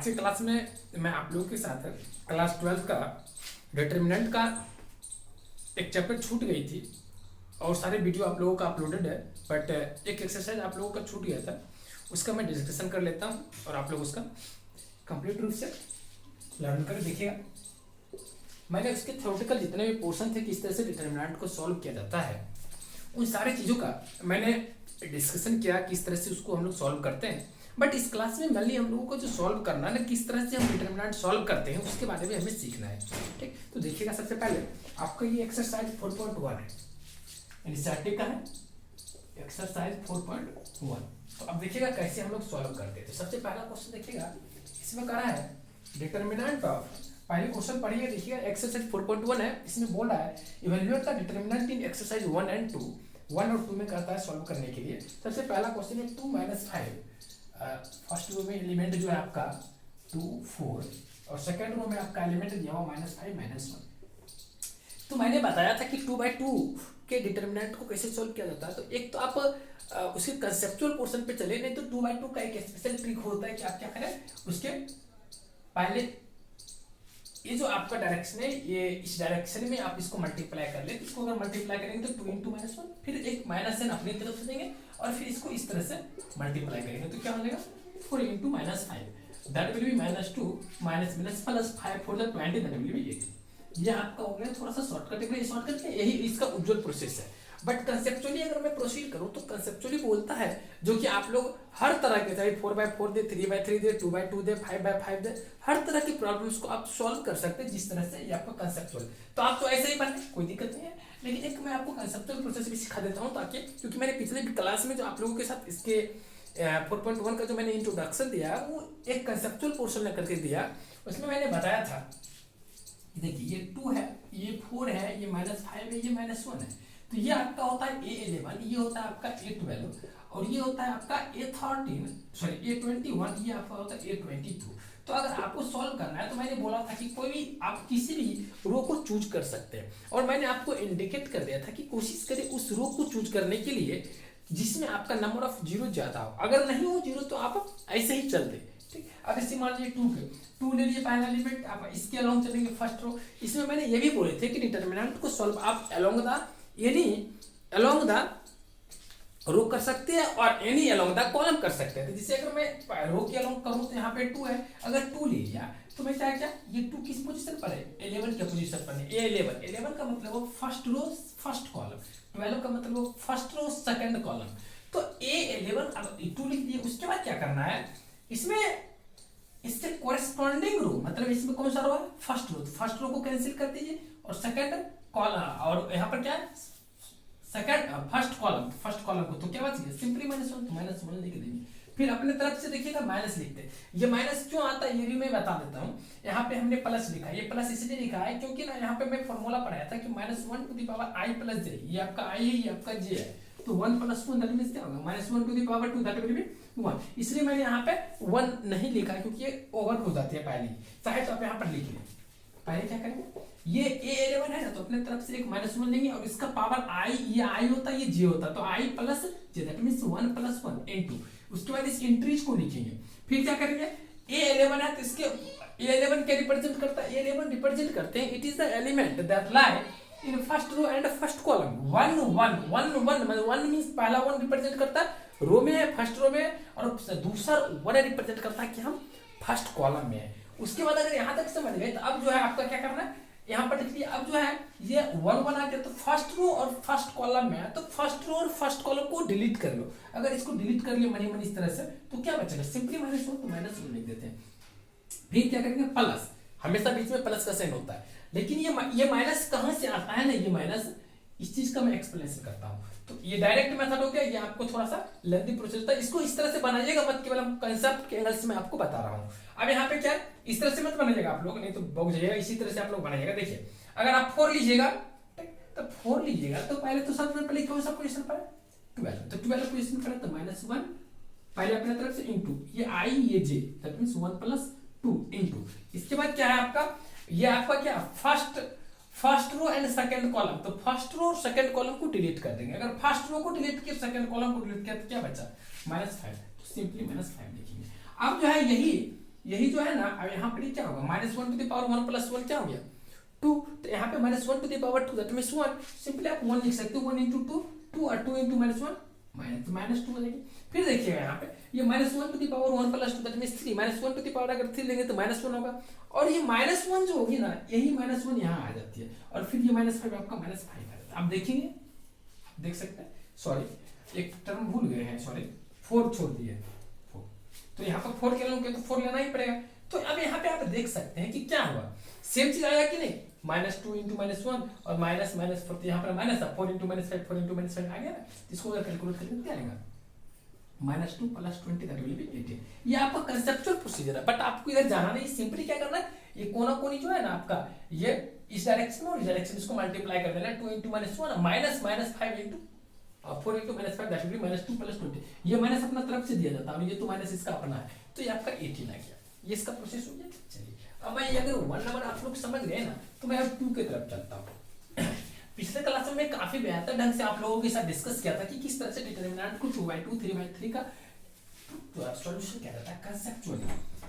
के क्लास में मैं आप लोगों के साथ क्लास 12 का डिटरमिनेंट का एक चैप्टर छूट गई थी और सारे वीडियो आप लोगों का अपलोडेड है, बट एक एक्सरसाइज आप लोगों का छूट गया था, उसका मैं डिस्कशन कर लेता हूँ और आप लोग उसका कंप्लीट रूप से लर्न कर देखिएगा। मैंने उसके थ्योरेटिकल जितने भी पोर्शन थे किस तरह से डिटरमिनेंट को सॉल्व किया जाता है, उन सारी चीज़ों का मैंने डिस्कशन किया, किस तरह से उसको हम लोग सॉल्व करते हैं। बट इस क्लास में मेनली हम लोगों को जो सॉल्व करना है ना, किस तरह से हम डिटरमिनेंट सॉल्व करते हैं उसके बारे में हमें सीखना है। ठीक, तो देखिएगा सबसे पहले आपका ये एक्सरसाइज 4.1 है, इनिशिएटिव का है एक्सरसाइज 4.1। तो अब देखिएगा कैसे हम लोग सॉल्व करते हैं। तो सबसे पहला क्वेश्चन देखिएगा, इसमें कह रहा है डिटरमिनेंट ऑफ, पहले क्वेश्चन पढ़िए देखिएगा, एक्सरसाइज 4.1 है, इसमें बोल रहा है evaluate the determinant in exercise 1 and 2। 1 और 2 में कहता है सॉल्व करने के लिए। सबसे पहला क्वेश्चन है 2 - 5, फर्स्ट रो में एलिमेंट जो है आपका 2 4 और सेकंड रो में आपका एलिमेंट दिया हुआ -5 -1। तो मैंने बताया था कि 2/2 के डिटरमिनेंट को कैसे सॉल्व किया जाता है। तो एक तो आप उसके कंसेप्चुअल पोर्शन पे चले, नहीं तो 2/2 का एक स्पेशल ट्रिक होता है कि आप क्या करें, उसके पहले ये जो आपका डायरेक्शन है, ये इस डायरेक्शन में आप इसको मल्टीप्लाई कर ले। इसको अगर मल्टीप्लाई करेंगे तो 2 × -1, फिर एक माइनस अपनी तरफ से देंगे और फिर इसको इस तरह से मल्टीप्लाई करेंगे तो क्या हो जाएगा 4 × -5, that will be -2 -+5 4 20, that will B 18। ये आपका हो गया थोड़ा सा शॉर्टकट है, शॉर्टकट है, यही इसका उज्जवल प्रोसेस है। बट कंसेप्चुअली अगर मैं प्रोसीड करूं तो कंसेप्चुअली बोलता है जो कि आप लोग हर तरह के, चाहे 4/4 दे, 3/3 दे, 2/2 दे, 5/5 दे, हर तरह की प्रॉब्लम्स को आप सॉल्व कर सकते हैं जिस तरह से ये आपका कंसेप्चुअल। तो आप तो ऐसे ही बने, कोई दिक्कत नहीं है, लेकिन एक मैं आपको कंसेप्चुअल प्रोसेस भी सिखा देता हूँ ताकि, क्योंकि मैंने पिछले क्लास में जो आप लोगों के साथ इसके 4.1 का जो मैंने इंट्रोडक्शन दिया वो एक कंसेप्चुअल पोर्शन लेकर के दिया। उसमें मैंने बताया था, देखिए ये 2 है, ये 4 है, ये -5 है, ये -1 है। तो ये आपका होता है A11, ये होता है आपका A12 और ये होता है आपका A21, ये आपका होता है A22। तो अगर आपको सॉल्व करना है तो मैंने बोला था कि कोई भी आप किसी भी रो को चूज कर सकते हैं और मैंने आपको इंडिकेट कर दिया था कि कोशिश करें उस रो को चूज करने के लिए जिसमें आपका नंबर ऑफ जीरो ज्यादा हो। अगर नहीं हो जीरो तो आप ऐसे ही चल दे। ठीक, अब इसे मान लीजिए 2 ले लिए पहला एलिमेंट, आप इसके अलोंग चलेंगे फर्स्ट रो। इसमें मैंने ये भी बोले थे कि डिटरमिनेंट को सॉल्व आप along the any along the row कर सकते हैं और एनी अलोंग द कॉलम कर सकते हैं। तो जैसे अगर मैं रो के अलोंग करूं तो यहाँ पे 2 है, अगर 2 ले लिया तो मैं क्या ये 2 किस पोजीशन पर है, 11 के पोजीशन पर है। 11 का मतलब वो फर्स्ट रो फर्स्ट कॉलम, 12 का मतलब वो फर्स्ट रो सेकंड कॉलम। तो A11 अब 2 लिख दिए, उसके बाद क्या करना है, इसमें इससे कोरेस्पॉन्डिंग रो, मतलब इसमें कौन सा रो है, फर्स्ट रो, तो फर्स्ट रो को कैंसिल कर दीजिए और सेकंड कॉलम, और यहाँ पर क्या है सेकंड फर्स्ट कॉलम को, तो क्या बच गया सिंपली -1, तो -1 लिख देंगे। फिर अपने तरफ से देखिएगा माइनस लिखते हैं। ये माइनस क्यों आता है ये भी मैं बता देता हूँ। यहाँ पे हमने प्लस लिखा है, ये प्लस इसलिए लिखा है क्योंकि ना यहाँ पे मैं फॉर्मूला पढ़ाया था कि -1 + i + j, ये आपका i है, ये आपका j है, तो 1 + 1 दैट मींस क्या होगा -1 दैट विल बी 1। इसलिए मैंने यहाँ पे 1 नहीं लिखा क्योंकि ये ओवर हो जाती है पहले, चाहे तो आप यहाँ पर लिख लें। पहले क्या करेंगे, ये A11 है ना, तो अपने तरफ से एक -1 लेंगे और इसका पावर i, ये i होता है, ये j होता है, तो i + j दैट मींस 1 + 1 * उसके बाद इस इंट्रीज को लिखेंगे। फिर क्या करेंगे, A11 है तो इसके A11 क्या रिप्रेजेंट करता है, A11 रिप्रेजेंट करते हैं it is the element that lie in first row and first column. 1 1 1 1 मतलब 1 मींस पहला 1 रिप्रेजेंट करता है रो में, फर्स्ट रो में, और दूसरा 1 रिप्रेजेंट करता है कि हम फर्स्ट कॉलम में है। उसके बाद अगर यहाँ तक समझ गए तो अब जो है आपका क्या करना है, यहाँ पर देखिए अब जो है ये 1 1 आ गया, तो फर्स्ट रो और फर्स्ट कॉलम में है, तो फर्स्ट रो और फर्स्ट कॉलम को डिलीट कर लो। अगर इसको डिलीट कर लिया मनी इस तरह से तो क्या बचेगा, सिंपली -1, तो -1 लिख देते हैं। फिर क्या करेंगे, प्लस, हमेशा बीच में प्लस का साइन होता है, लेकिन ये माइनस कहाँ से आता है ना, ये माइनस इस चीज का मैं एक्सप्लेनेशन करता हूँ। तो ये डायरेक्ट मेथड हो गया, ये आपको थोड़ा सा लेंथी प्रोसेस था, इसको इस तरह से बनाइएगा मत, केवल कंसेप्ट के एंगल से मैं आपको बता रहा हूँ। अब यहाँ पे क्या है, इस तरह से मत बनाइएगा आप लोग, नहीं तो बग जाइएगा, इसी तरह से आप लोग बनाइएगा। देखिए अगर आप 4 लीजिएगा तो 4 लीजिएगा तो पहले तो सबसे पहले कौन सा पोजीशन पर है, 12, तो 12 पोजीशन पर है तो -1 पहले अपने तरफ से इंटू ये i ये j दैट मींस 1 + 2 इंटू, इसके बाद क्या है आपका, ये आपका क्या first row and second column, तो फर्स्ट रो और सेकंड कॉलम को डिलीट कर देंगे। अगर फर्स्ट रो को डिलीट किया सेकंड कॉलम को डिलीट किया तो क्या बचा -5, तो सिंपली -5 लिखेंगे। अब जो है यही यही जो है ना, अब यहाँ पर क्या होगा, -1 टू द पावर 1 प्लस 1 क्या हो गया 2, तो यहाँ पे -1 to the power 2 that means 1, simply आप 1 लिख सकते हो, 1 into 2 2 और 2 into -1 -2 हो जाएगी। फिर देखिएगा यहाँ पे ये -1 to the power 1 plus 2 that means 3, -1 to the power अगर 3 लेंगे तो -1 होगा, और ये -1 जो होगी ना, यही -1 यहाँ आ जाती है, और फिर ये -5 आपका -5 आ जाता है। आप देखेंगे, देख सकते हैं, सॉरी एक टर्म भूल गए हैं, सॉरी 4 छोड़ दिए 4, तो यहाँ पर 4 के लोगे तो 4 लेना ही पड़ेगा। तो अब यहाँ पे आप देख सकते हैं कि क्या हुआ, सेम चीज आया कि नहीं, -2 into -1 और -4, यहाँ पर माइनस 4 into -5 4 into -5 आ गया ना, इसको अगर कैलकुलेट करेंगे क्या आएगा, -2 + 20 दैट विल बी 18। ये आपका कंसेप्चुअल प्रोसीजर है, बट आपको इधर जाना नहीं, सिंपली क्या करना है, ये कोना कोनी जो है ना आपका, ये इस डायरेक्शन और इस डायरेक्शन, इसको मल्टीप्लाई कर देना है, 2 into -1 -5 into 4 into -5 that will be -2 + 20। ये माइनस अपना तरफ से दिया जाता है, और ये तो माइनस इसका अपना है, तो ये आपका 18 आ गया, ये इसका प्रोसेस हो गया। चलिए अब मैं अगर 1 नंबर आप लोग समझ गए ना, तो मैं अब 2 की तरफ चलता हूँ। पिछले क्लास में काफी बेहतर ढंग से आप लोगों के साथ डिस्कस किया था कि किस तरह से डिटरमिनेंट को 2/2 3/3 का सॉल्यूशन क्या रहता है,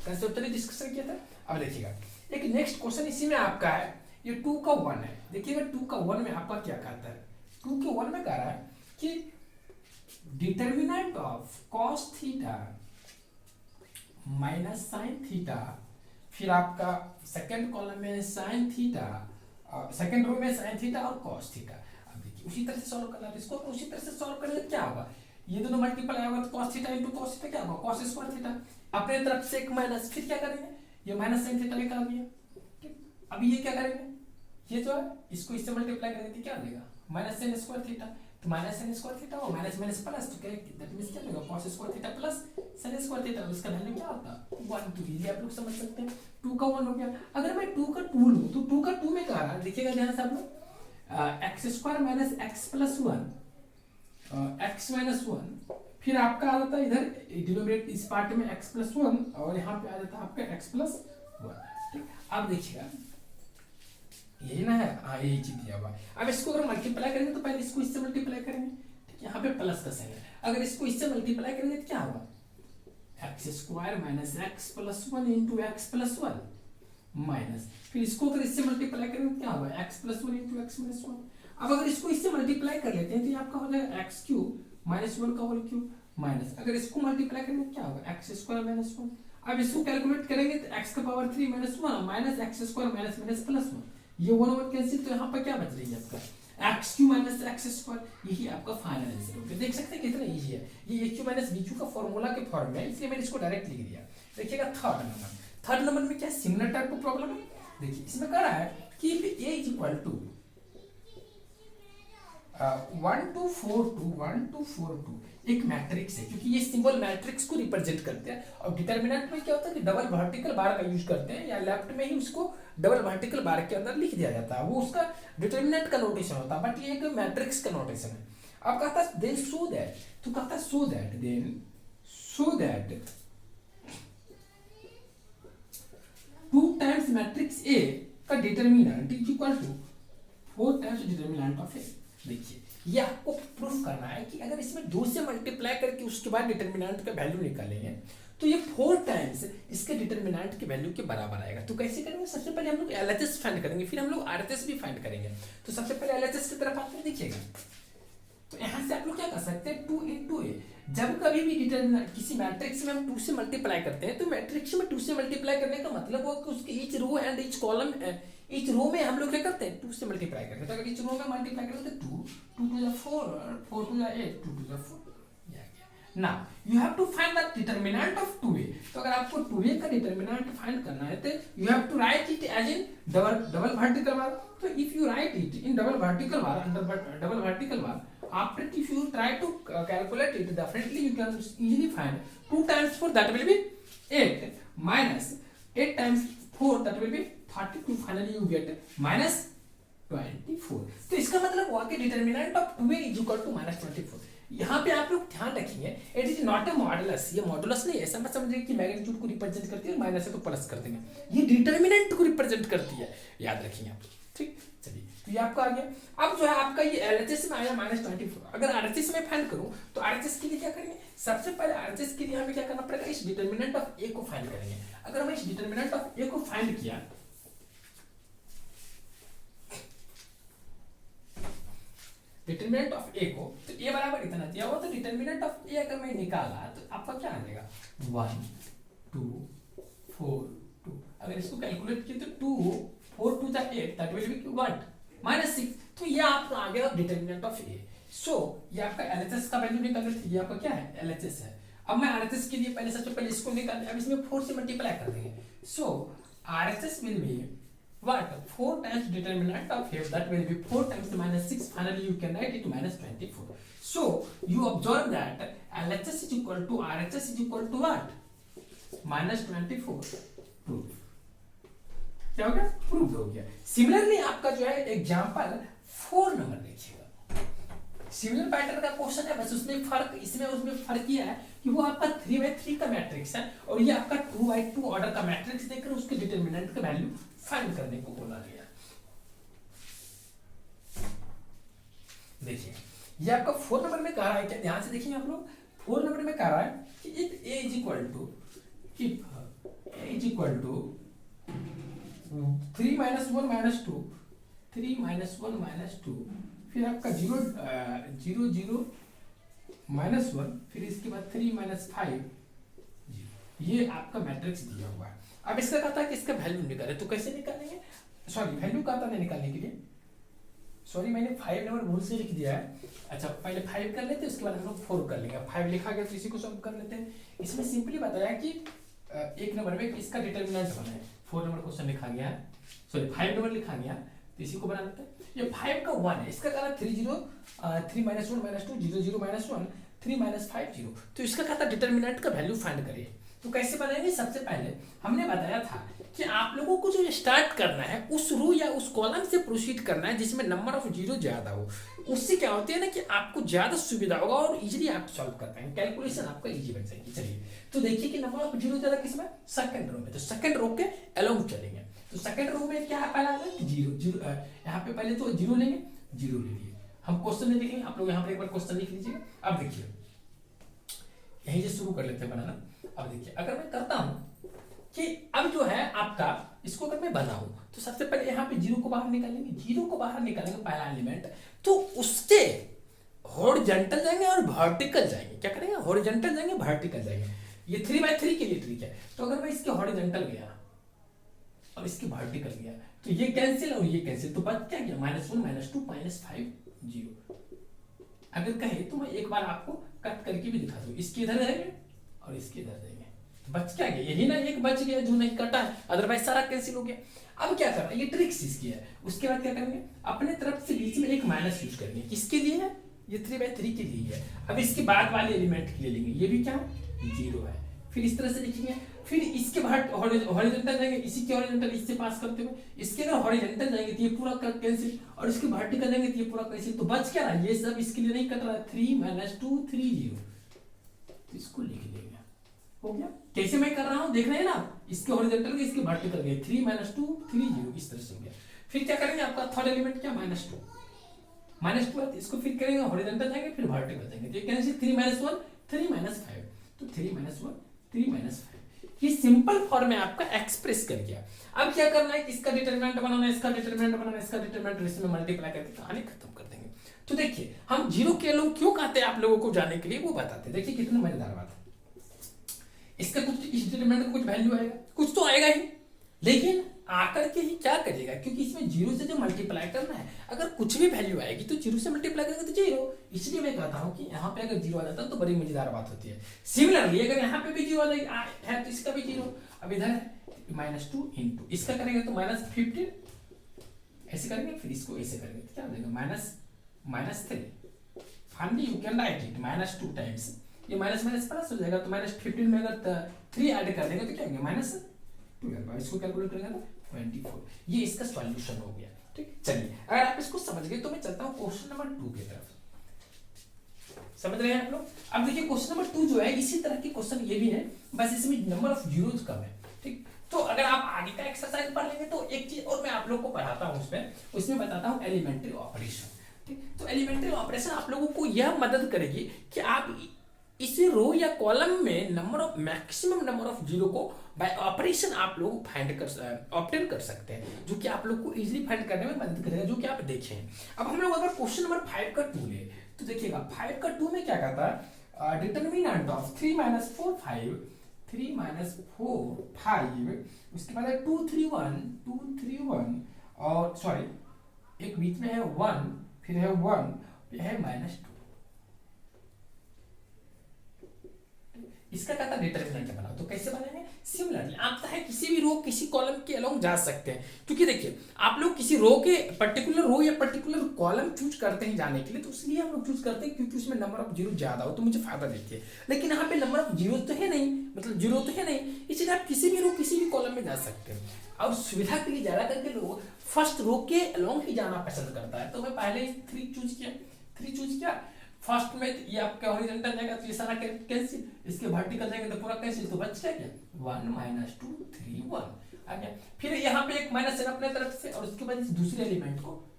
कंसेप्चुअली डिस्कशन किया था। अब देखिएगा एक नेक्स्ट क्वेश्चन इसी में आपका है, ये 2 का 1 है, देखिएगा 2 का 1 में आपका क्या कहता है, 2 के 1 में कह रहा है कि determinant of cos theta minus sine theta, फिर आपका सेकंड कॉलम में साइन थीटा, सेकंड रो में साइन थीटा और cos थीटा। अब देखिए उसी तरह से सॉल्व करना है इसको, तो उसी तरह से सॉल्व करेंगे क्या होगा, ये दोनों मल्टीप्लाई होगा तो cos theta into cos theta क्या होगा, cos स्क्वायर थीटा, अपने तरफ से एक माइनस, फिर क्या करेंगे, ये माइनस साइन थीटा निकाल दिया, ठीक। अब ये क्या करेंगे, ये जो है इसको इससे मल्टीप्लाई करेंगे तो क्या देगा, माइनस साइन स्क्वायर थीटा, तो माइनस साइन स्क्वायर थीटा और माइनस माइनस प्लस, तो क्या दैट मींस क्या होगा, cos square theta plus sine square theta, इसका वैल्यू क्या होता है 1, तो इजीली आप लोग समझ सकते हैं 2 का 1 हो गया। अगर मैं 2 का 2 लूं तो 2 का 2 में कह रहा है, देखिएगा ध्यान से आप लोग, x² - x + 1 x - 1, फिर आपका आ जाता है इधर डिनोमिनेटर इस पार्ट में x + 1 और यहाँ पे आ जाता है आपका x + 1, ठीक। अब देखिएगा यही ना है, हाँ यही चीज दिया हुआ है। अब इसको अगर मल्टीप्लाई करेंगे तो पहले इसको इससे मल्टीप्लाई करेंगे, ठीक, यहाँ पे प्लस का साइन है, अगर इसको इससे मल्टीप्लाई करेंगे तो क्या होगा, x² - x + 1 × x + 1 माइनस, फिर इसको अगर इससे मल्टीप्लाई करेंगे तो क्या होगा, x + 1 × x - 1। अब अगर इसको इससे मल्टीप्लाई कर लेते हैं तो ये आपका हो जाएगा x³ - 1 का होल क्यूब माइनस, अगर इसको मल्टीप्लाई करेंगे तो क्या होगा, x² - 1। अब इसको कैलकुलेट करेंगे तो x का पावर 3 - 1 माइनस x² - +1, ये 1 1 कैंसिल, तो यहाँ पर क्या बच रही है आपका x³ - x², यही आपका फाइनल आंसर होगा। देख सकते हैं कितना इजी है, ये AQ - BQ का फॉर्मूला के फॉर्म में, इसलिए मैंने इसको डायरेक्ट लिख दिया। देखिएगा थर्ड नंबर में क्या सिमिलर टाइप का प्रॉब्लम है, देखिए इसमें कह रहा है कि A = 1 2 4 2 1 2 4 2 एक मैट्रिक्स है, क्योंकि ये सिंबल मैट्रिक्स को रिप्रेजेंट करते हैं, और डिटरमिनेंट में क्या होता है कि डबल वर्टिकल बार का यूज करते हैं, या लेफ्ट में ही उसको डबल वर्टिकल बार के अंदर लिख दिया जाता है, वो उसका डिटरमिनेंट का नोटेशन होता है, बट ये एक मैट्रिक्स का नोटेशन है। अब कहता है देन सो दैट, तो कहता है so that 2 times matrix A का determinant = 4 times determinant of A। देखिए ये आपको प्रूफ करना है कि अगर इसमें 2 से मल्टीप्लाई करके उसके बाद डिटरमिनेंट का वैल्यू निकालेंगे तो ये 4 टाइम्स इसके डिटरमिनेंट के वैल्यू के बराबर आएगा। तो कैसे करेंगे, सबसे पहले हम लोग LHS फाइंड करेंगे, फिर हम लोग RHS भी फाइंड करेंगे। तो सबसे पहले LHS की तरफ आते हैं, देखिएगा तो यहाँ से आप लोग क्या कर सकते हैं, 2 × A, जब कभी भी डिटरमिनेंट किसी मैट्रिक्स में हम 2 से मल्टीप्लाई करते हैं तो मैट्रिक्स में 2 से मल्टीप्लाई करने का मतलब वो कि उसके each row and each column each row में हम लोग क्या करते हैं 2 से मल्टीप्लाई करते हैं। तो अगर ईच रो में मल्टीप्लाई करें तो 2 2 × 4 4 × 8 2 × 4। Now you have to find the determinant of 2A। तो अगर आपको 2A का डिटरमिनेंट फाइंड करना है तो you have to write it as in double vertical bar. तो if you write it in double vertical bar under double vertical bar, after if you try to calculate it, definitely you can easily find 2 times 4 that will be 8 minus 8 times 4 that will be 32, finally you get minus 24। तो इसका मतलब हुआ कि determinant of 2A = -24। यहाँ पे आप लोग ध्यान रखेंगे it is not a modulus, ये मॉडुलस नहीं है, ऐसा मत समझिए कि मैग्नीट्यूड को रिप्रेजेंट करती है, माइनस है तो प्लस कर देंगे, ये डिटरमिनेंट को रिप्रेजेंट करती है, याद रखिए आप, ठीक। चलिए तो ये आपका आ गया। अब जो है आपका ये एलएचएस में आया -24। अगर आरएचएस में फाइंड करूं तो आरएचएस के लिए क्या करेंगे, सबसे पहले आरएचएस के लिए हमें क्या करना पड़ेगा, इस डिटरमिनेंट ऑफ ए को फाइंड करेंगे। अगर मैं इस डिटरमिनेंट ऑफ ए को फाइंड किया, डिटरमिनेंट ऑफ ए को, तो ए बराबर इतना दिया हुआ, तो डिटरमिनेंट ऑफ ए अगर मैं निकाला तो आपका क्या आ जाएगा 1 2 4 2। अगर इसको कैलकुलेट किया तो 2 4 2 जा 8, दैट विल बी व्हाट -6। तो ये आपका आ गया डिटरमिनेंट ऑफ ए। सो ये आपका एलएचएस का वैल्यू निकाल रहे थे, ये आपका क्या है एलएचएस है। अब मैं आरएचएस के लिए पहले सबसे पहले इसको निकाल, अब इसमें 4 से मल्टीप्लाई कर देंगे। So RHS will be what 4 times determinant of here, that will be 4 times -6, finally you can write it -24. So you observe that LHS is equal to RHS is equal to what -24। Proof क्या हो गया, proof हो गया। Similarly आपका जो है example 4 number देखिएगा, similar pattern का क्वेश्चन है, बस उसमें फर्क इसमें उसमें फर्क ये है कि वो आपका 3/3 का मैट्रिक्स है और ये आपका 2/2 ऑर्डर का मैट्रिक्स देकर उसके डिटरमिनेंट का वैल्यू फाइंड करने को बोला गया। देखिए ये आपका 4 नंबर में कह रहा है, क्या ध्यान से देखिए आप लोग, 4 नंबर में कह रहा है कि if a is equal to 3 - 1 - 2 3 - 1 - 2, फिर आपका 0 0 0 -1, फिर इसके बाद 3 - 5 ये आपका मैट्रिक्स दिया हुआ है। अब इसका कहता है कि इसका वैल्यू निकाले, तो कैसे निकालेंगे, सॉरी वैल्यू कहता है निकालने के लिए, सॉरी मैंने 5 नंबर भूल से लिख दिया है। अच्छा पहले 5 कर लेते हैं, उसके बाद हम लोग 4 कर लेंगे। 5 लिखा गया तो इसी को सॉल्व कर लेते हैं। इसमें सिंपली बताया कि एक नंबर में इसका डिटरमिनेंट बना है, 4 नंबर क्वेश्चन लिखा गया है, सॉरी 5 नंबर लिखा गया तो इसी को बना लेते हैं। ये 5 का 1 है, इसका कहता 3 0 3 - 1 - 2 0 0 -1 3 - 5 0। तो इसका कहता डिटरमिनेंट का वैल्यू फाइंड करिए। तो कैसे बनाएंगे, सबसे पहले हमने बताया था कि आप लोगों को जो स्टार्ट करना है उस रो या उस कॉलम से प्रोसीड करना है जिसमें नंबर ऑफ जीरो ज्यादा हो। उससे क्या होती है ना कि आपको ज्यादा सुविधा होगा और इजीली आप सॉल्व कर पाएंगे, कैलकुलेशन आपका इजी बन जाएगी। चलिए तो देखिए कि नंबर ऑफ जीरो ज्यादा किसमें, सेकंड रो में, तो सेकंड रो के अलोंग चलेंगे। तो सेकंड रो में क्या है, पहला जीरो जीरो, यहाँ पे पहले तो जीरो लेंगे, जीरो ले लिए। हम क्वेश्चन में देखेंगे, आप लोग यहाँ पे एक बार क्वेश्चन लिख लीजिएगा। अब देखिए यहीं से शुरू कर लेते हैं बनाना। अब देखिए अगर मैं करता हूं कि अब जो है आपका इसको अगर मैं बनाऊं तो सबसे पहले यहाँ पे जीरो को बाहर निकालेंगे, जीरो को बाहर निकालेंगे पहला एलिमेंट, तो उसके हॉरिजॉन्टल जाएंगे और वर्टिकल जाएंगे। क्या करेंगे, हॉरिजॉन्टल जाएंगे वर्टिकल जाएंगे। ये 3/3 के लिए ट्रिक है। तो अगर मैं इसके हॉरिजॉन्टल गया और इसके वर्टिकल गया तो ये कैंसिल और ये कैंसिल, तो बच क्या गया -1 - 2 -5 0। अगर कहे तो मैं एक बार आपको कट करके भी दिखा दूं, इसके इधर जाएंगे और इसके इधर जाएंगे, तो बच क्या गया, यही ना एक बच गया जो नहीं कटा है, अदरवाइज सारा कैंसिल हो गया। अब क्या करना, ये ट्रिक्स इसकी है। उसके बाद क्या करेंगे, अपने तरफ से बीच में एक माइनस यूज करेंगे। किसके लिए है, ये 3/3 के लिए है। अब इसके बाद वाले एलिमेंट के लिए लेंगे, ये भी क्या है जीरो है। फिर इस तरह से लिखेंगे, फिर इसके बाद हॉरिजॉन्टल जाएंगे, इसी के हॉरिजॉन्टल इससे पास करते हुए, इसके अगर हॉरिजॉन्टल जाएंगे तो ये पूरा कैंसिल और इसके वर्टिकल जाएंगे तो ये पूरा कैंसिल। तो बच क्या रहा, ये सब इसके लिए नहीं कट रहा है, 3 - 2 3 0, तो इसको लिख लेंगे। हो गया, कैसे मैं कर रहा हूं देख रहे हैं ना, इसके हॉरिजॉन्टल के इसके वर्टिकल गए, 3 - 2 3 0, इस तरह से हो गया। फिर क्या करेंगे, आपका थर्ड एलिमेंट क्या -2 इसको फिर करेंगे, हॉरिजॉन्टल जाएंगे फिर वर्टिकल जाएंगे, तो कैसे 3 - 1 3 - 5, तो 3 - 1 3 - 5। ये सिंपल फॉर्म में आपका एक्सप्रेस कर दिया। अब क्या करना है, इसका डिटरमिनेंट बनाना है, इसका डिटरमिनेंट बनाना है, इसका डिटरमिनेंट इसमें मल्टीप्लाई करके कहानी खत्म कर देंगे। तो देखिए हम जीरो के लोग क्यों कहते हैं, आप लोगों को जानने के लिए वो बताते हैं। देखिए कितना मजेदार बात है, इसका कुछ इस डिटरमिनेंट का कुछ वैल्यू आएगा, कुछ तो आएगा ही, लेकिन आकर के ही क्या करिएगा, क्योंकि इसमें जीरो से जो मल्टीप्लाई करना है, अगर कुछ भी वैल्यू आएगी तो जीरो से मल्टीप्लाई करेंगे तो जीरो। इसलिए मैं कहता हूं कि यहाँ पे अगर जीरो आ जाता है तो बड़ी मजेदार बात होती है। सिमिलरली अगर यहाँ पे भी जीरो है तो इसका भी जीरो, अब इधर -2 इंटू इसका करेंगे तो -15, ऐसे करेंगे, फिर इसको ऐसे करेंगे तो क्या हो जाएगा -3। Finally you can write it -2 times, ये माइनस माइनस प्लस हो जाएगा, तो -15 में अगर 3 ऐड कर देंगे तो क्या होगा -12, इसको कैलकुलेट करेंगे तो 24। ये इसका सॉल्यूशन हो गया। ठीक, चलिए अगर आप इसको समझ गए तो मैं चलता हूँ क्वेश्चन नंबर 2 की तरफ। समझ रहे हैं आप लोग। अब देखिए क्वेश्चन नंबर 2 जो है इसी तरह के क्वेश्चन ये भी है, बस इसमें नंबर ऑफ जीरोज कम है। ठीक, तो अगर आप आगे का एक्सरसाइज पढ़ लेंगे तो एक चीज और मैं आप लोग को पढ़ाता हूँ उसमें बताता हूँ एलिमेंट्री ऑपरेशन। ठीक, तो एलिमेंट्री ऑपरेशन आप लोगों को यह मदद करेगी कि आप इसी रो या कॉलम में मैक्सिमम नंबर ऑफ जीरो को बाय ऑपरेशन आप लोग फाइंड कर ऑब्टेन कर सकते हैं, जो कि आप लोग को इजीली फाइंड करने में मदद करेगा, जो कि आप देखें। अब हम लोग अगर क्वेश्चन नंबर 5 का 2 ले तो देखिएगा 5 का 2 में क्या कहता है, डिटरमिनेंट ऑफ 3 माइनस 4 5, 3 माइनस 4 5, उसके बाद है 2 3 1 2 3 1 और सॉरी एक बीच में है 1, फिर है 1, फिर है -2। इसका कहता है डिटरमिनेंट बनाओ, तो कैसे बनाएंगे? सिमिलरली आप चाहे किसी भी रो किसी कॉलम के अलोंग जा सकते हैं, क्योंकि देखिए आप लोग किसी रो के पर्टिकुलर रो या पर्टिकुलर कॉलम चूज करते हैं जाने के लिए, तो इसलिए हम लोग चूज करते हैं क्योंकि उसमें नंबर ऑफ जीरो ज्यादा हो तो मुझे फायदा देखिए। लेकिन यहाँ पे नंबर ऑफ जीरो तो है नहीं, मतलब जीरो तो है नहीं, इसलिए आप किसी भी रो किसी भी कॉलम में जा सकते हैं। और सुविधा के लिए ज्यादा करके लोग फर्स्ट रो के अलोंग ही जाना पसंद करता है, तो मैं पहले ही 3 चूज किया। फर्स्ट में ये आपका हॉरिजॉन्टल जाएगा तो ये सारा कैंसिल, इसके वर्टिकल जाएंगे तो पूरा कैंसिल, तो बच क्या 1 - 2 3 1 आ गया। फिर यहाँ पे एक माइनस है अपने तरफ से और उसके बाद इस दूसरे एलिमेंट को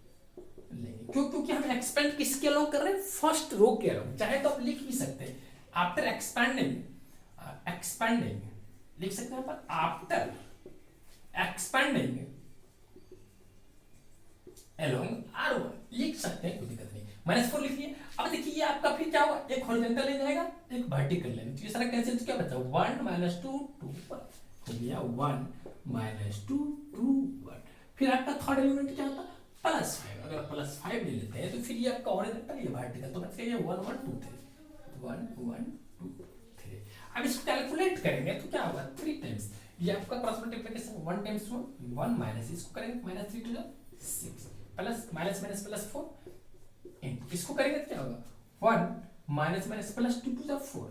लेंगे, क्योंकि हम एक्सपेंड किसके अलाउ कर रहे हैं? फर्स्ट रो के अलाउ। चाहे तो आप लिख भी सकते हैं आफ्टर एक्सपेंडिंग लिख सकते हैं पर आफ्टर एक्सपेंडिंग अलोंग R1 लिख सकते हैं, कोई दिक्कत नहीं। -4 लिखिए। अब देखिए ये आपका फिर क्या होगा, एक हॉरिजॉन्टल ले जाएगा एक वर्टिकल लेंगे, तो ये सारा कैंसिल, तो क्या बचा 1 - 2 2 1 हो गया 1 - 2 2 1। फिर आपका थर्ड एलिमेंट क्या होता है +5, अगर +5 ले लेते हैं तो फिर ये आपका हॉरिजॉन्टल ये वर्टिकल, तो बच गया 1 1 2 3 1 1 2 3। अब इसको कैलकुलेट करेंगे तो क्या होगा 3 टाइम्स, ये आपका क्रॉस मल्टीप्लिकेशन 1 टाइम्स 1 माइनस इसको करेंगे -3 to 6 प्लस माइनस माइनस +4 इसको करेंगे तो क्या होगा 1 minus minus +2 to 4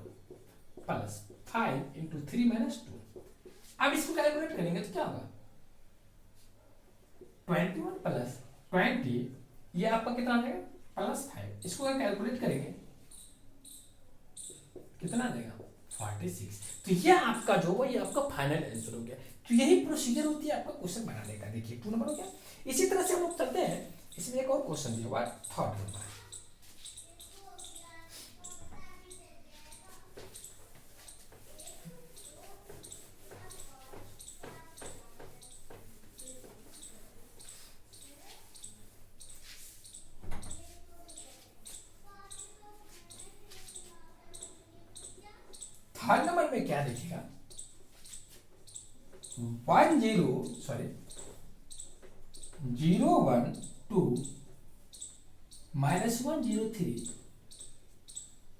plus 5 into 3 - 2। अब इसको कैलकुलेट करेंगे तो क्या होगा 21 प्लस 20, ये आपका कितना आ जाएगा +5। इसको अगर कैलकुलेट करेंगे कितना आ जाएगा 46। तो ये आपका जो वो ये आपका फाइनल आंसर हो गया। तो यही प्रोसीजर होती है आपका क्वेश्चन बनाने का। देखिए 2 नंबर हो गया। इसी तरह से हम लोग चलते हैं, इसमें एक और क्वेश्चन दिया हुआ है 3rd नंबर। थर्ड नंबर में क्या देखिएगा 0 1 2 -1 0 3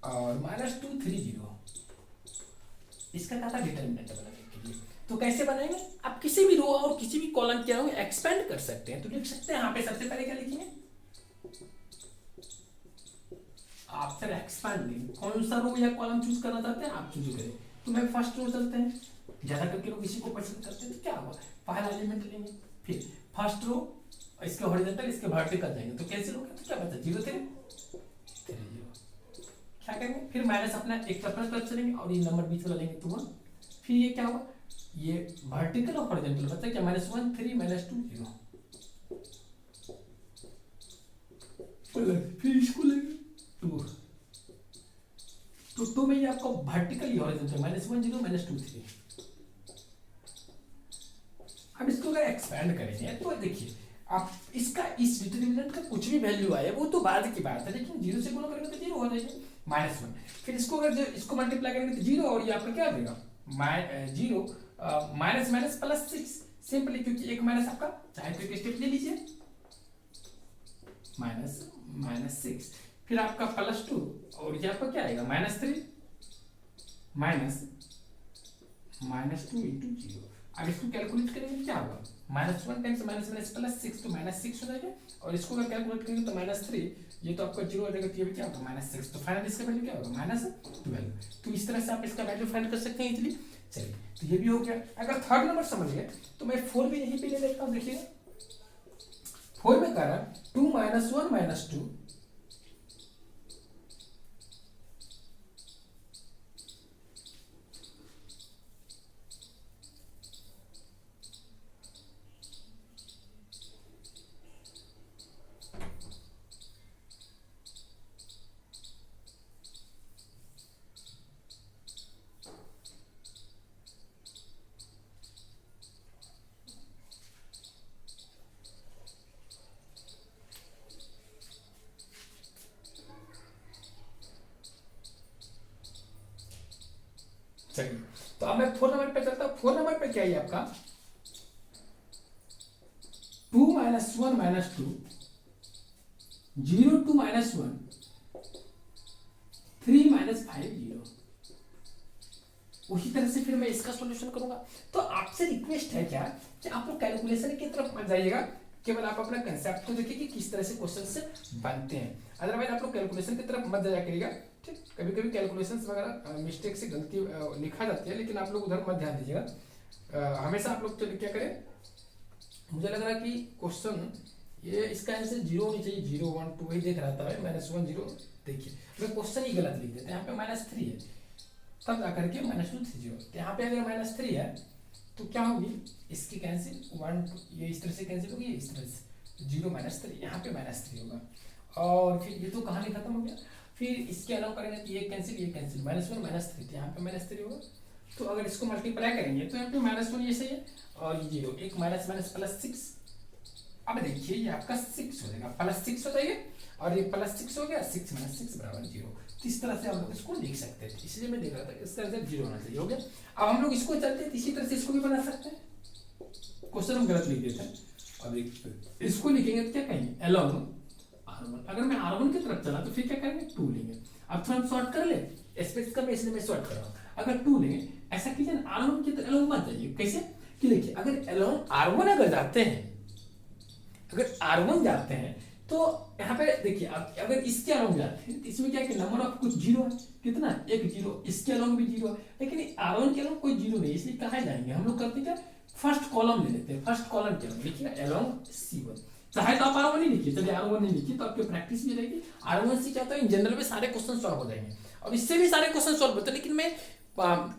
और -2 3 0। इसका क्या था डिटरमिनेंट बनाने के लिए। तो कैसे बनाएंगे, आप किसी भी रो और किसी भी कॉलम के अलावा एक्सपेंड कर सकते हैं। तो लिख सकते हैं यहाँ पे सबसे पहले क्या लिखेंगे आफ्टर एक्सपेंडिंग, कौन सा रो या कॉलम चूज करना चाहते हैं आप चूज करें। तो मैं फर्स्ट रो चलते हैं, ज्यादा करके लोग इसी को पसंद करते हैं। तो क्या होगा पहला एलिमेंट लेंगे, फिर फर्स्ट रो इसके हॉरिजॉन्टल इसके वर्टिकल जाएंगे तो कैंसिल हो गया, तो क्या बचा 0 3 0। क्या करेंगे फिर माइनस अपना एक अपना तरफ चलेंगे और ये नंबर बीच वाला लेंगे तो 1। फिर ये क्या होगा ये वर्टिकल और हॉरिजॉन्टल बचा क्या -1 3 -2 0। फिर इसको लेंगे 2, तो 2 में ये आपका वर्टिकल हॉरिजॉन्टल -1 0 -2 3। अब इसको अगर एक्सपेंड करेंगे तो देखिए आप इसका इस डिटरमिनेंट का कुछ भी वैल्यू आए वो तो बाद की बात है, लेकिन 0 से गुणा करेंगे तो 0 हो जाएगा -1। फिर इसको अगर इसको मल्टीप्लाई करेंगे तो 0 और ये आपका क्या आ जाएगा 0 माइनस माइनस +6 सिंपली, क्योंकि एक माइनस आपका चाहे तो एक स्टेप ले लीजिए -6। फिर आपका +2 और ये आपका क्या आएगा -3 -2 into 0। अब इसको कैलकुलेट करेंगे क्या होगा -1 टाइम्स -6 तो -6 हो जाएगा, और इसको अगर कैलकुलेट करेंगे तो -3 ये तो आपका 0 हो जाएगा, तो ये भी क्या होगा -6। तो फाइनल इसका वैल्यू क्या होगा -12। तो इस तरह से आप इसका वैल्यू फाइंड कर सकते हैं इजीली। चलिए तो ये भी हो गया। अगर थर्ड नंबर समझ गए तो मैं 4 भी यहीं पे ले लेता हूँ। देखिए 4 में कह रहा 2 - 1 - 2 -2 चलिए, तो अब मैं 4 नंबर पे चलता हूँ। 4 नंबर पे क्या है आपका 2 - 1 - 2, 0 2 - 1, 3 - 5 0। उसी तरह से फिर मैं इसका सॉल्यूशन करूंगा। तो आपसे रिक्वेस्ट है क्या कि आप लोग कैलकुलेशन की तरफ मत जाइएगा, केवल आप अपना कंसेप्ट को देखिए कि किस तरह से क्वेश्चन बनते हैं। अदरवाइज आप लोग कैलकुलेशन की तरफ मत जाया करिएगा। ठीक, कभी कभी कैलकुलेशंस वगैरह मिस्टेक से गलती लिखा जाती है, लेकिन आप लोग उधर मत ध्यान दीजिएगा। हमेशा आप लोग क्या करें, मुझे लग रहा है कि क्वेश्चन ये इसका आंसर 0 होनी चाहिए, 0 1 2 वही देख रहा था -1 0। देखिए मैं क्वेश्चन ही गलत लिख देते हैं, यहाँ पे -3 है, तब जाकर के -2 3 0। तो यहाँ पे अगर -3 है तो क्या होगी इसकी कैंसिल 1 2, ये इस तरह से कैंसिल होगी, इस तरह से 0 -3, यहाँ पे -3 होगा। और फिर ये तो कहानी खत्म हो गया। फिर इसके अलावा करेंगे तो ये कैंसिल -1 -3, तो यहाँ पे -3 होगा। तो अगर इसको मल्टीप्लाई करेंगे तो यहाँ पे -1 ये सही है, और ये 0 एक माइनस माइनस +6। अब देखिए ये आपका 6 हो जाएगा, +6 हो जाएगा, और ये +6 हो गया, 6 - 6 = 0। तो इस तरह से हम लोग इसको लिख सकते हैं, इसलिए मैं देख रहा था इसका आंसर 0 होना चाहिए। हो गया। अब हम लोग इसको चलते हैं, इसी तरह से इसको भी बना सकते हैं। क्वेश्चन हम गलत लिख देते हैं, अब इसको लिखेंगे तो क्या कहेंगे along R1। अगर मैं R1 की तरफ चला तो फिर क्या करेंगे 2 लेंगे। अब थोड़ा हम शॉर्ट कर ले, स्पेस कम है इसलिए मैं शॉर्ट कर रहा हूँ। अगर 2 लेंगे, ऐसा कीजिए R1 की तरफ along मत जाइए। कैसे कि देखिए अगर along R1 अगर जाते हैं, अगर R1 जाते हैं तो यहाँ पे देखिए आप अगर इसके अलॉन्ग जाते हैं तो इसमें क्या है कि नंबर ऑफ कुछ 0 है, कितना 1 0, इसके अलॉन्ग भी 0 है, लेकिन R1 के अलॉन्ग कोई 0 नहीं, इसलिए कहाँ जाएंगे हम लोग करते क्या फर्स्ट कॉलम ले लेते हैं। फर्स्ट कॉलम क्या लिखिएगा अलॉन्ग C1। चाहे तो आप R1 नहीं लिखिए, चलिए R1 नहीं लिखिए तो आपकी प्रैक्टिस भी रहेगी। R1 से क्या होता है इन जनरल में सारे क्वेश्चन सॉल्व हो जाएंगे, और इससे भी सारे क्वेश्चन सॉल्व होते हैं, लेकिन मैं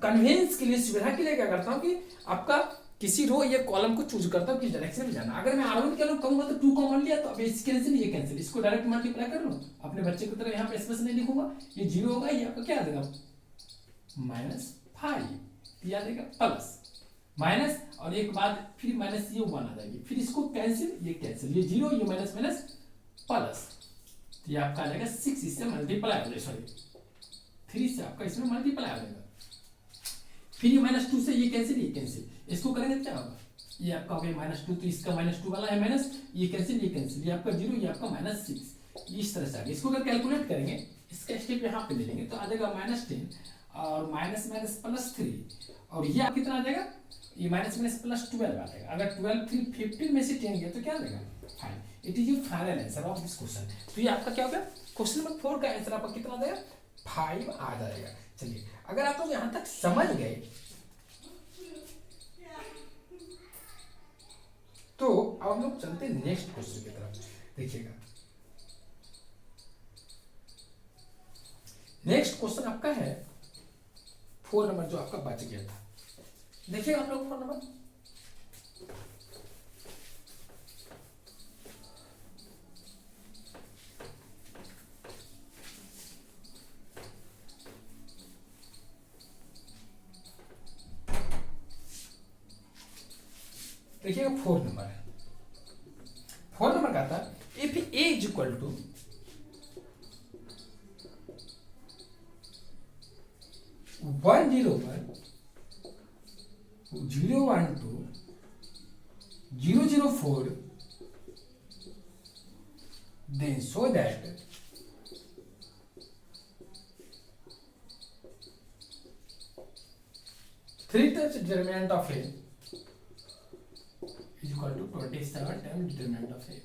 कन्वेंस के लिए, सुविधा के लिए क्या करता हूँ कि आपका किसी रो या कॉलम को चूज करता हूँ किस डायरेक्शन में जाना। अगर मैं R1 के अलॉन्ग कहूंगा तो 2 कॉमन लिया, तो अब ये कैंसिल, ये कैंसिल, इसको डायरेक्ट मल्टीप्लाई कर लो। अपने बच्चे की तरह यहाँ पे स्पेस नहीं लिखूंगा, ये 0 होगा, ये आपका क्या आ जाएगा -5, ये आ जाएगा प्लस माइनस, और एक बाद फिर माइनस ये 1 आ जाएगी, फिर इसको कैंसिल, ये कैंसिल, ये 0, ये माइनस माइनस प्लस, तो ये आपका आ जाएगा 6, इससे मल्टीप्लाई हो जाएगा, सॉरी 3 से आपका इसमें मल्टीप्लाई हो जाएगा। फिर ये -2 से ये कैंसिल, ये कैंसिल, इसको करेंगे क्या होगा, ये आपका हो गया -2, तो इसका -2 वाला है माइनस, ये कैंसिल, ये आपका 0, ये आपका -6, इस तरह से आ गया। इसको अगर कैलकुलेट करेंगे, इसका स्टेप यहाँ पे ले लेंगे तो आ जाएगा -10 और माइनस माइनस +3, और ये आप कितना आ जाएगा, ये माइनस माइनस +12 आ जाएगा। अगर 12 फिर 15 में से 10 गया तो क्या आ जाएगा 5। It is your final answer of this question. तो ये आपका क्या होगा, क्वेश्चन नंबर 4 का आंसर आपका कितना आ जाएगा 5 आ जाएगा। चलिए अगर आप लोग यहाँ तक समझ गए तो अब हम लोग चलते हैं नेक्स्ट क्वेश्चन की तरफ। देखिएगा नेक्स्ट क्वेश्चन आपका है 4 नंबर जो आपका बच गया था। देखिए आप लोग 4 नंबर, देखिएगा 4 नंबर है। 4 नंबर का था if a is equal to 101 012 004 then so that three times determinant of a is equal to 27 times determinant of a।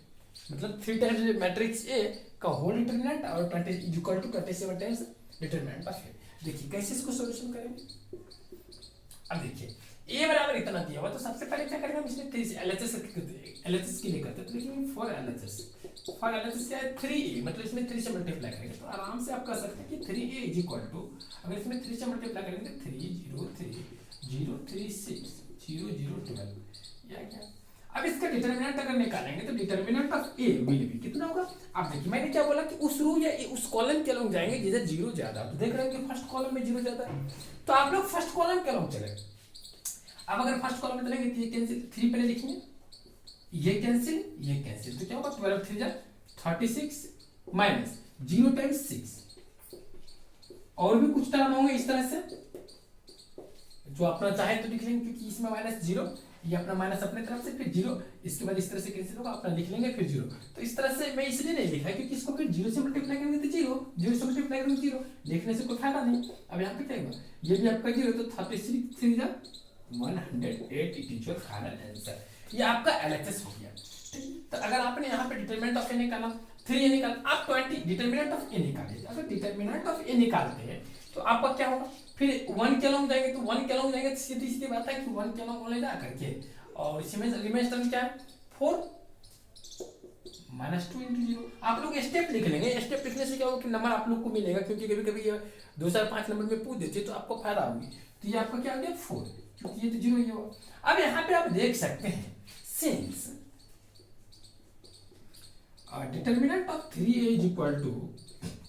मतलब 3 times मैट्रिक्स A का होल डिटरमिनेंट और 20 is equal to 27 times determinant of A। देखिए कैसे इसको solution करेंगे। अब देखिए a बराबर इतना दिया हुआ, तो सबसे पहले क्या करेंगे हम इसमें 3 LHS के लिए करते हैं, तो लेकिन फॉर LHS क्या है 3a, मतलब इसमें 3 से मल्टीप्लाई करेंगे तो आराम से आप कर सकते हैं कि 3a इज इक्वल टू, अगर इसमें 3 से मल्टीप्लाई करेंगे तो 3 0 3 0 36 0 0 12 या क्या। अब इसका डिटरमिनेंट अगर निकालेंगे तो determinant of a will be कितना होगा। अब देखिए मैंने क्या बोला कि उस रो या उस कॉलम के अलॉन्ग जाएंगे जिधर 0 ज्यादा, तो देख रहे हैं कि फर्स्ट कॉलम में 0 ज्यादा है, तो आप लोग फर्स्ट कॉलम के अलॉन्ग चले। अब अगर फर्स्ट कॉलम में चलेंगे तो ये कैंसिल, 3 पहले लिखेंगे, ये कैंसिल, तो क्या होगा 12 3 जा 36 माइनस 0 टाइम्स 6, और भी कुछ टर्म होंगे इस तरह से, जो अपना चाहे तो लिख लेंगे, क्योंकि इसमें माइनस जीरो, ये अपना माइनस अपने तरफ से, फिर जीरो, इसके बाद इस तरह से कैंसिल होगा, अपना लिख लेंगे फिर जीरो। तो इस तरह से मैं इसलिए नहीं लिखा क्योंकि इसको फिर जीरो से मल्टीप्लाई करेंगे तो जीरो, जीरो से मल्टीप्लाई करेंगे जीरो, लिखने से कोई फायदा नहीं। अब यहाँ पे क्या होगा, ये भी आपका जीरो, तो 33 3 108, it is your final answer. ये आपका एलएचएस हो गया। तो अगर आपने यहाँ पे डिटरमिनेंट ऑफ ए निकाला 3 निकाला, आप 20 डिटरमिनेंट ऑफ ए निकालिए। अगर डिटरमिनेंट ऑफ ए निकालते हैं तो आपका क्या होगा, फिर 1 के अलॉन्ग जाएंगे, तो 1 के अलॉन्ग जाएंगे तो सीधी सीधी बात है कि 1 के अलॉन्ग ले जा करके, और इसमें रिमेन्स टर्म क्या है 4 -2 × 0। आप लोग स्टेप लिख लेंगे, स्टेप लिखने से क्या होगा कि नंबर आप लोग को मिलेगा, क्योंकि कभी कभी 2 4 5 नंबर में पूछ देते तो आपको फायदा होगी। तो ये आपका क्या हो गया 4, क्योंकि ये तो 0 ही होगा। अब यहाँ पे आप देख सकते हैं since determinant of 3a is equal to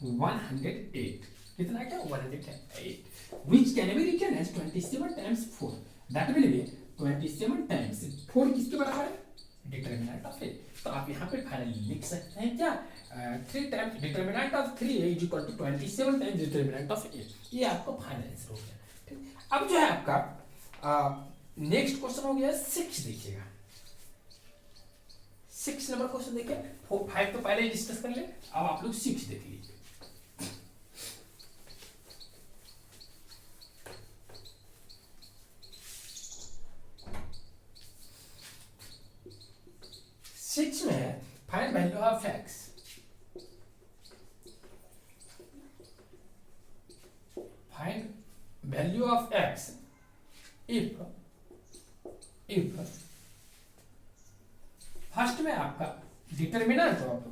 108, कितना क्या 108, which can be written as 27 times 4, that will be 27 times 4 किसके बराबर है, डिटरमिनेंट ऑफ a। तो आप यहाँ पे फाइनली लिख सकते हैं क्या 3 times determinant of 3a is equal to 27 times determinant of a। ये आपका फाइनल आंसर हो गया। ठीक, अब जो है आपका नेक्स्ट क्वेश्चन हो गया 6, देखिएगा 6 नंबर क्वेश्चन देखिए, 4 5 तो पहले ही डिस्कस कर ले, अब आप लोग 6 देख लीजिए। सिक्स में है find value of x, find value of x if first में आपका डिटरमिनेंट ऑफ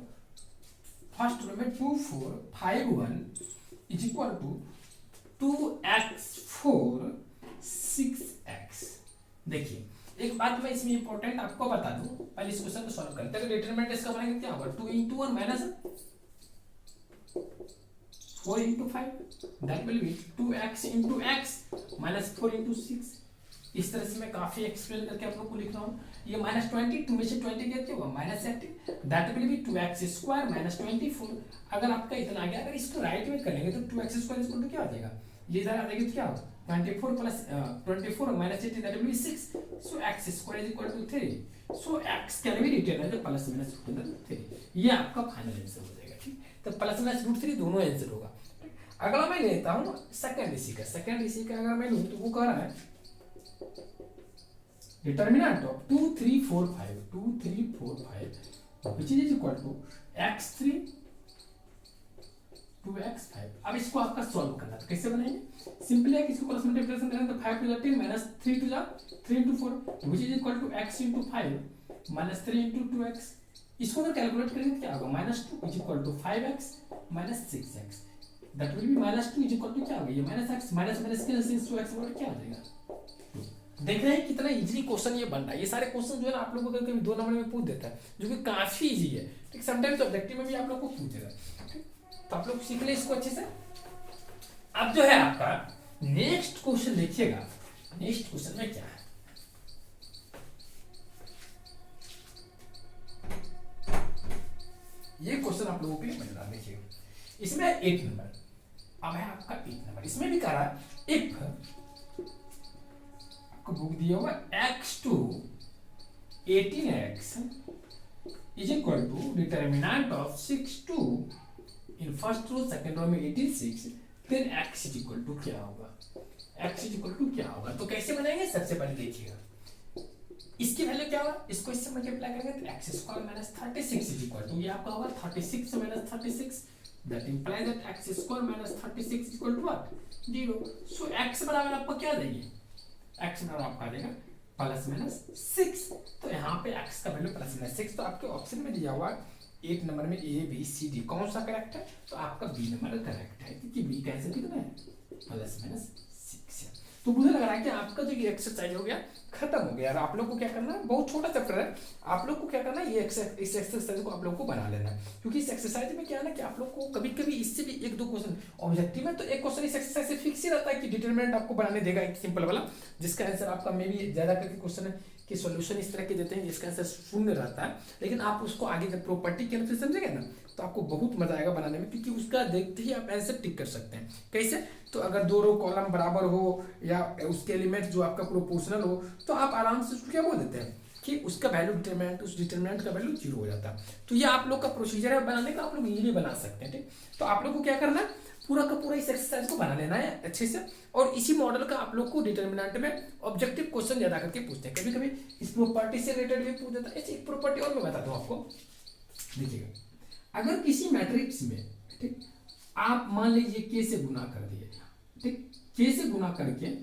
फर्स्ट रो में 2 4 5 1 is equal to 2x 4 6x। देखिए एक बात मैं इसमें इंपॉर्टेंट आपको बता दूं, पहले इस क्वेश्चन को सॉल्व करते हैं। डिटरमिनेंट इसका बनाएंगे क्या होगा 2 × 1 minus 4 × 5, that will B 2x × x minus 4 × 6। इस तरह से मैं काफी एक्सप्लेन करके आप लोग को लिख रहा हूँ। ये -20, 2 में से 20 गया क्या होगा -18, that will B 2x² minus 24। अगर आपका इतना आ गया, अगर इसको राइट में करेंगे तो 2x² इक्वल टू क्या आ जाएगा, ये इधर आ जाएगी तो क्या होगा 24 plus 24 minus 18, that will be 6। So x² is equal to 3। So x can be written as plus minus √3। ये आपका फाइनल आंसर हो जाएगा। ठीक, तो प्लस माइनस √3 दोनों आंसर होगा। अगला मैं लेता हूँ सेकंड इसी का, सेकंड इसी का अगर मैं लूँ तो वो कह रहा है determinant of 2 3 4 5 2 3 4 5 which is equal to x3 2x5। अब इसको आपका सॉल्व करना, तो कैसे बनाएंगे, सिंपली है कि इसको क्रॉस मल्टीप्लिकेशन करेंगे तो 5 × 10 minus 3 × 3 × 4 which is equal to x × 5 minus 3 × 2x। इसको अगर कैलकुलेट करेंगे क्या होगा -2 is equal to 5x minus 6x, that will be -2 is equal to क्या होगा, ये -x माइनस माइनस के 2x बराबर क्या आ जाएगा। देख रहे हैं कितना इजीली क्वेश्चन ये बन रहा है। ये सारे क्वेश्चन जो है ना आप लोगों को कभी 2 नंबर में पूछ देता है, जो कि काफी इजी है। ठीक, समटाइम्स ऑब्जेक्टिव में भी आप लोग को पूछेगा। ठीक, तो आप लोग सीख ले इसको अच्छे से। अब जो है आपका नेक्स्ट क्वेश्चन देखिएगा, नेक्स्ट क्वेश्चन में क्या है, ये क्वेश्चन आप लोगों के लिए मजेदार। देखिएगा इसमें 8 नंबर, अब है आपका 8 नंबर। इसमें भी कह रहा है इफ बुक दिया हुआ x2 18x is equal to determinant of 6 2 in first row, second row में 86, फिर x इज इक्वल टू क्या होगा, x इज इक्वल टू क्या होगा। तो कैसे बनाएंगे, सबसे पहले देखिएगा इसकी वैल्यू क्या होगा, इसको इससे मल्टीप्लाई करेंगे तो x² minus 36 is equal to ये आपका होगा 36 minus 36, that implies that x² minus 36 is equal to what 0। So x बराबर आपका क्या देंगे, x बराबर आपका आ जाएगा प्लस माइनस 6। तो यहाँ पे x का वैल्यू प्लस माइनस 6, तो आपके ऑप्शन में दिया हुआ 8 नंबर में A B C D कौन सा करेक्ट है, तो आपका B नंबर करेक्ट है, क्योंकि B का आंसर कितना है प्लस माइनस 6 है। तो मुझे लग रहा है कि आपका जो ये एक्सरसाइज हो गया खत्म हो गया। और आप लोग को क्या करना है, बहुत छोटा चैप्टर है, आप लोग को क्या करना है ये इस एक्सरसाइज को आप लोग को बना लेना है। क्योंकि इस एक्सरसाइज में क्या है ना कि आप लोग को कभी कभी इससे भी 1-2 क्वेश्चन ऑब्जेक्टिव में, तो एक क्वेश्चन इस एक्सरसाइज से फिक्स ही रहता है कि डिटरमिनेंट आपको बनाने देगा एक सिंपल वाला, जिसका आंसर आपका मे भी ज्यादा करके क्वेश्चन है कि सॉल्यूशन इस तरह के देते हैं जिसका आंसर शून्य रहता है, लेकिन आप उसको आगे जब प्रॉपर्टी के अनुसार समझेंगे ना तो आपको बहुत मजा आएगा बनाने में, क्योंकि उसका देखते ही आप आंसर टिक कर सकते हैं। कैसे? तो अगर दो रो कॉलम बराबर हो या उसके एलिमेंट जो आपका प्रोपोर्शनल हो तो आप आराम से उसको क्या बोल देते हैं कि उसका वैल्यू डिटरमिनेंट, उस डिटरमिनेंट का वैल्यू 0 हो जाता है। तो ये आप लोग का प्रोसीजर है बनाने का, आप लोग ये भी बना सकते हैं। ठीक, तो आप लोग को क्या करना है, पूरा का पूरा इस एक्सरसाइज को बना लेना है अच्छे से, और इसी मॉडल का आप लोग को डिटरमिनेंट में ऑब्जेक्टिव क्वेश्चन ज्यादा करके पूछते हैं। कभी कभी इस प्रॉपर्टी से रिलेटेड भी पूछ देता है। एक प्रॉपर्टी और मैं बताता हूँ आपको, देखिएगा, अगर किसी मैट्रिक्स में, ठीक, आप मान लीजिए के से गुना कर दिए, ठीक, के से गुना करके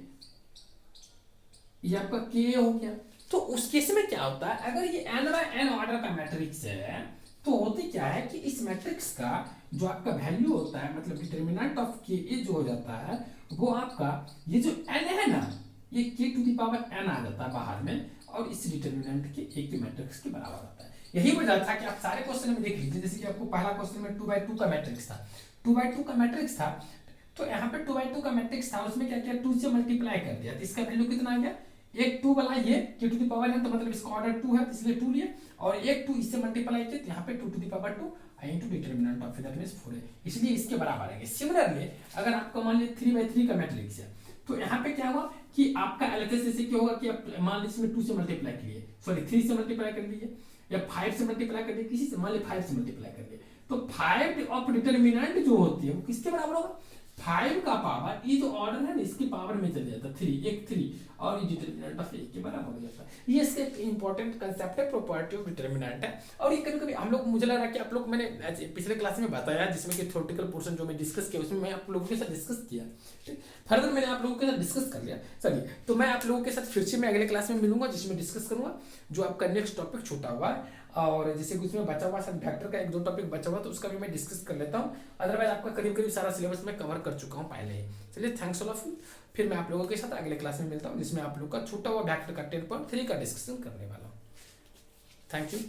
ये आपका के हो गया, तो उस केस में क्या होता है, अगर ये n बाय n ऑर्डर का मैट्रिक्स है तो होती क्या है कि इस मैट्रिक्स का जो आपका वैल्यू होता है, मतलब डिटरमिनेंट ऑफ के ए जो हो जाता है, वो आपका ये जो n है ना, ये k to the power n आ जाता है बाहर में, और इस डिटरमिनेंट के ए के मैट्रिक्स के बराबर होता है। यही वजह था कि आप सारे क्वेश्चन में देख लीजिए, जैसे कि आपको पहला क्वेश्चन में 2/2 का मैट्रिक्स था, 2/2 का मैट्रिक्स था, तो यहाँ पे 2/2 का मैट्रिक्स था, उसमें क्या किया, 2 से मल्टीप्लाई कर दिया, तो इसका वैल्यू कितना आ गया, एक 2 वाला ये के टू द पावर है, तो मतलब इसका ऑर्डर 2 है, तो इसलिए 2 लिए, और एक 2 इससे मल्टीप्लाई किया, तो यहाँ पे 2 to the power 2 into determinant of that means 4 है, इसलिए इसके बराबर है। सिमिलरली अगर आपका मान लीजिए 3/3 का मैट्रिक्स है, तो यहाँ पे क्या हुआ कि आपका एलएचएस जैसे क्या होगा कि आप मान लीजिए इसमें 2 से मल्टीप्लाई किए, सॉरी 3 से मल्टीप्लाई कर लीजिए, या 5 से मल्टीप्लाई कर दिए, किसी से मान लीजिए 5 से मल्टीप्लाई कर दिए, तो 5 ऑफ डिटरमिनेंट जो होती है वो किसके बराबर होगा, 5 का पावर, ये जो ऑर्डर है ना इसकी पावर में चल जाता है 3, एक 3, और ये डिटरमिनेंट ऑफ ए के बराबर हो जाता है। ये इसका एक इंपॉर्टेंट कंसेप्ट है, प्रॉपर्टी ऑफ डिटरमिनेंट है। और ये कभी कभी हम लोग, मुझे लग रहा है कि आप लोग, मैंने पिछले क्लास में बताया जिसमें कि थ्योरेटिकल पोर्शन जो मैं डिस्कस किया उसमें मैं आप लोगों के साथ डिस्कस किया, ठीक, फर्दर मैंने आप लोगों के साथ डिस्कस कर लिया। चलिए, तो मैं आप लोगों के साथ फिर से मैं अगले क्लास में मिलूंगा जिसमें डिस्कस करूंगा जो आपका नेक्स्ट टॉपिक छूटा हुआ है, और जैसे कि उसमें बचा हुआ सब वेक्टर का 1-2 टॉपिक बचा हुआ तो उसका भी मैं डिस्कस कर लेता हूँ। अदरवाइज आपका करीब करीब सारा सिलेबस मैं कवर कर चुका हूँ पहले ही। चलिए, थैंक्स ऑल ऑफ यू, फिर मैं आप लोगों के साथ अगले क्लास में मिलता हूँ जिसमें आप लोग का छूटा हुआ वेक्टर का 10.3 का डिस्कशन करने वाला हूँ। Thank you.